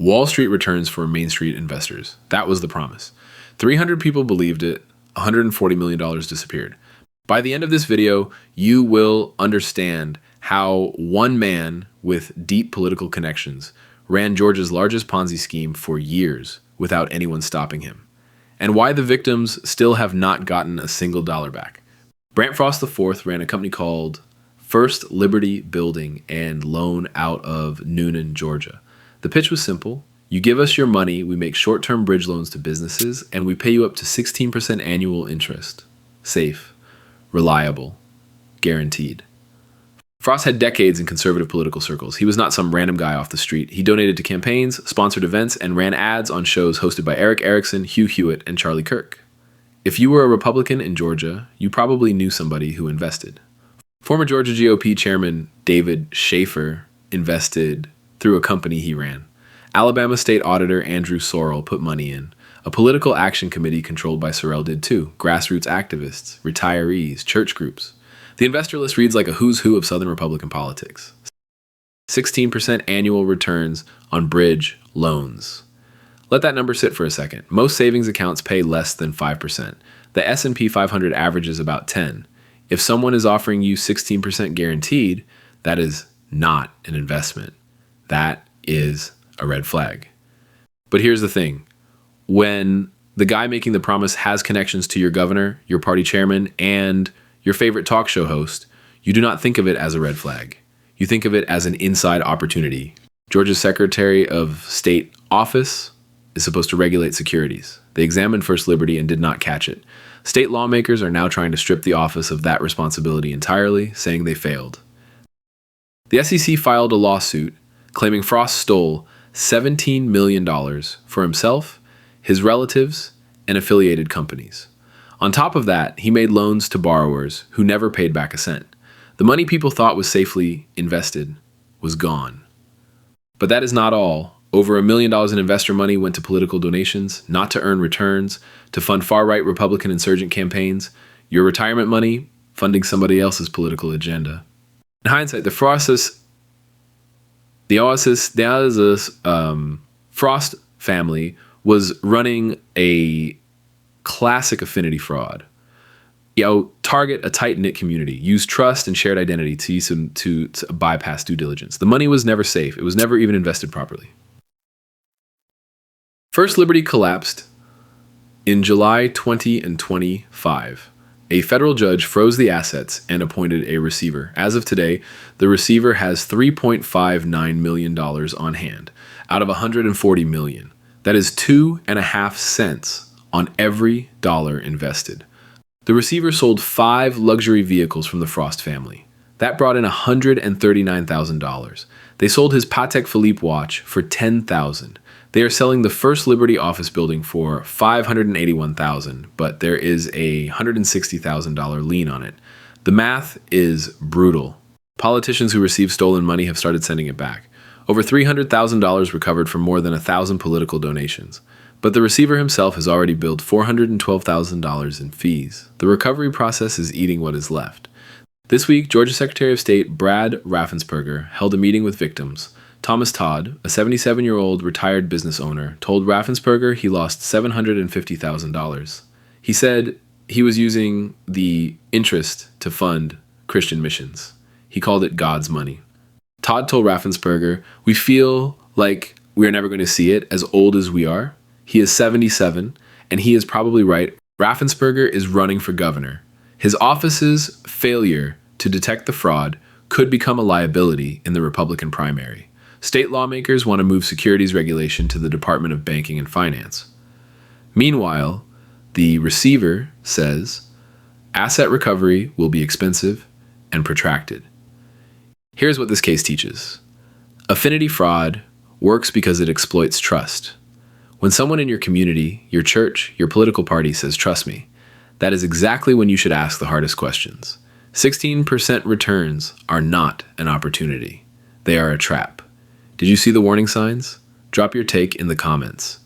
Wall Street returns for Main Street investors. That was the promise. 300 people believed it, $140 million disappeared. By the end of this video, you will understand how one man with deep political connections ran Georgia's largest Ponzi scheme for years without anyone stopping him, and why the victims still have not gotten a single dollar back. Brant Frost IV ran a company called First Liberty Building and Loan out of Noonan, Georgia. The pitch was simple. You give us your money, we make short-term bridge loans to businesses, and we pay you up to 16% annual interest. Safe, reliable, guaranteed. Frost had decades in conservative political circles. He was not some random guy off the street. He donated to campaigns, sponsored events, and ran ads on shows hosted by Eric Erickson, Hugh Hewitt, and Charlie Kirk. If you were a Republican in Georgia, you probably knew somebody who invested. Former Georgia GOP Chairman David Shafer invested through a company he ran. Alabama State Auditor Andrew Sorrell put money in. A political action committee controlled by Sorrell did too. Grassroots activists, retirees, church groups. The investor list reads like a who's who of Southern Republican politics. 16% annual returns on bridge loans. Let that number sit for a second. Most savings accounts pay less than 5%. The S&P 500 averages about 10. If someone is offering you 16% guaranteed, that is not an investment. That is a red flag. But here's the thing. When the guy making the promise has connections to your governor, your party chairman, and your favorite talk show host, you do not think of it as a red flag. You think of it as an inside opportunity. Georgia's Secretary of State office is supposed to regulate securities. They examined First Liberty and did not catch it. State lawmakers are now trying to strip the office of that responsibility entirely, saying they failed. The SEC filed a lawsuit claiming Frost stole $17 million for himself, his relatives, and affiliated companies. On top of that, he made loans to borrowers who never paid back a cent. The money people thought was safely invested was gone. But that is not all. Over $1 million in investor money went to political donations, not to earn returns, to fund far-right Republican insurgent campaigns, your retirement money funding somebody else's political agenda. In hindsight, the Frost family was running a classic affinity fraud. Target a tight-knit community, use trust and shared identity to bypass due diligence. The money was never safe. It was never even invested properly. First Liberty collapsed in July 2025. A federal judge froze the assets and appointed a receiver. As of today, the receiver has $3.59 million on hand out of $140 million. That is 2.5 cents on every dollar invested. The receiver sold 5 luxury vehicles from the Frost family. That brought in $139,000. They sold his Patek Philippe watch for $10,000. They are selling the First Liberty office building for $581,000, but there is a $160,000 lien on it. The math is brutal. Politicians who receive stolen money have started sending it back. Over $300,000 recovered from more than 1,000 political donations. But the receiver himself has already billed $412,000 in fees. The recovery process is eating what is left. This week, Georgia Secretary of State Brad Raffensperger held a meeting with victims. Thomas Todd, a 77-year-old retired business owner, told Raffensperger he lost $750,000. He said he was using the interest to fund Christian missions. He called it God's money. Todd told Raffensperger, "We feel like we are never going to see it as old as we are." He is 77, and he is probably right. Raffensperger is running for governor. His office's failure to detect the fraud could become a liability in the Republican primary. State lawmakers want to move securities regulation to the Department of Banking and Finance. Meanwhile, the receiver says asset recovery will be expensive and protracted. Here's what this case teaches. Affinity fraud works because it exploits trust. When someone in your community, your church, your political party says, "Trust me," that is exactly when you should ask the hardest questions. 16% returns are not an opportunity. They are a trap. Did you see the warning signs? Drop your take in the comments.